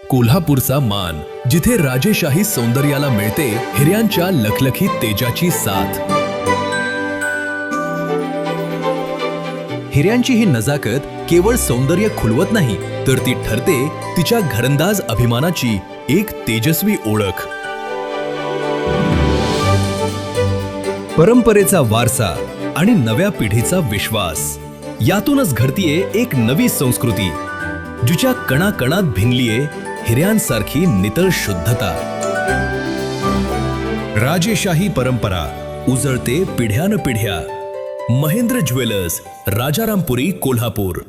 कोल्हापूरचा मान, जिथे राजेशाही सौंदर्याला मिळते हिऱ्यांच्या लखलखीत तेजाची साथ। हिऱ्यांची ही नजाकत केवळ सौंदर्य खुलवत नाही, तर ती ठरते तिच्या घरंदाज अभिमानाची एक तेजस्वी ओळख। परंपरेचा वारसा आणि नव्या पिढीचा विश्वास, यातूनच घडतीये एक नवी संस्कृती, जिच्या कणाकणात भिनलीये हिऱ्यांसारखी नितळ शुद्धता। राजेशाही परंपरा उजळते पिढ्यान पिढ्या। महेंद्र ज्वेलर्स, राजारामपुरी, कोल्हापूर।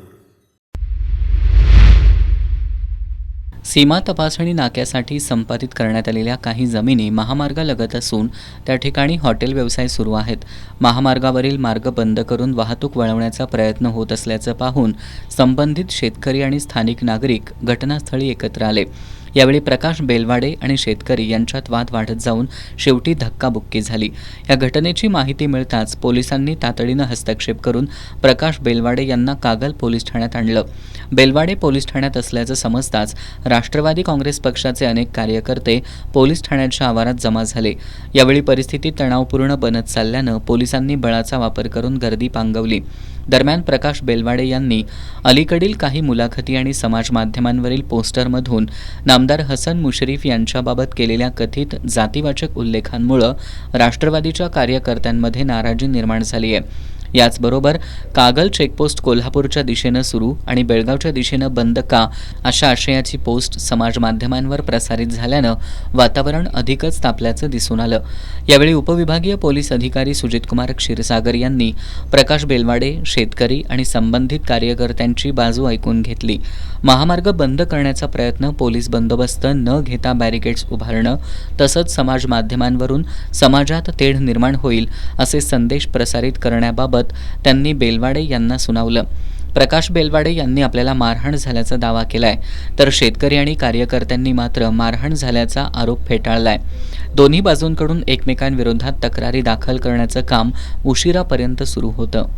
सीमा तपासणी नाक्यासाठी संपादित करण्यात आलेल्या काही जमिनी महामार्गालगत असून त्या ठिकाणी हॉटेल व्यवसाय सुरू आहेत। महामार्गावरील मार्ग बंद करून वाहतूक वळवण्याचा प्रयत्न होत असल्याचं पाहून संबंधित शेतकरी आणि स्थानिक नागरिक घटनास्थळी एकत्र आले। यावेळी प्रकाश बेलवाडे आणि शेतकरी यांच्यात वाद वाढत जाऊन शेवटी धक्काबुक्की झाली। या घटनेची माहिती मिळताच पोलिसांनी तातडीनं हस्तक्षेप करून प्रकाश बेलवाडे यांना कागल पोलीस ठाण्यात आणलं। बेलवाडे पोलीस ठाण्यात असल्याचं समजताच राष्ट्रवादी काँग्रेस पक्षाचे अनेक कार्यकर्ते पोलीस ठाण्याच्या आवारात जमा झाले। यावेळी परिस्थिती तणावपूर्ण बनत चालल्यानं पोलिसांनी बळाचा वापर करून गर्दी पांगवली। दरम्यान प्रकाश बेलवाडे यांनी अलीकडील काही मुलाखती आणि समाज माध्यमांवरील पोस्टरमधून नामदार हसन मुश्रीफ यांच्याबाबत केलेल्या कथित जातीवाचक उल्लेखांमुळे राष्ट्रवादीच्या कार्यकर्त्यांमध्ये नाराजी निर्माण झाली आहे। याचबरोबर कागल चेकपोस्ट कोल्हापूरच्या दिशेनं सुरू आणि बेळगावच्या दिशेनं बंद का, अशा आशयाची पोस्ट समाज माध्यमांवर प्रसारित झाल्यानं वातावरण अधिकच तापल्याचं दिसून आलं। यावेळी उपविभागीय पोलीस अधिकारी सुजितकुमार क्षीरसागर यांनी प्रकाश बेलवाडे, शेतकरी आणि संबंधित कार्यकर्त्यांची बाजू ऐकून घेतली। महामार्ग बंद करण्याचा प्रयत्न, पोलीस बंदोबस्त न घेता बॅरिकेड्स उभारणं, तसंच समाज माध्यमांवरून समाजात तेढ निर्माण होईल असे संदेश प्रसारित करण्याबाबत त्यांनी बेलवाडे यांना सुनावलं। प्रकाश बेलवाडे यांनी आपल्याला मारहाण झाल्याचा दावा केलाय, तर शेतकरी आणि कार्यकर्त्यांनी मात्र मारहाण झाल्याचा आरोप फेटाळलाय। दोन्ही बाजूंकडून एकमेकांविरोधात तक्रारी दाखल करण्याचं काम उशिरापर्यंत सुरू होतं।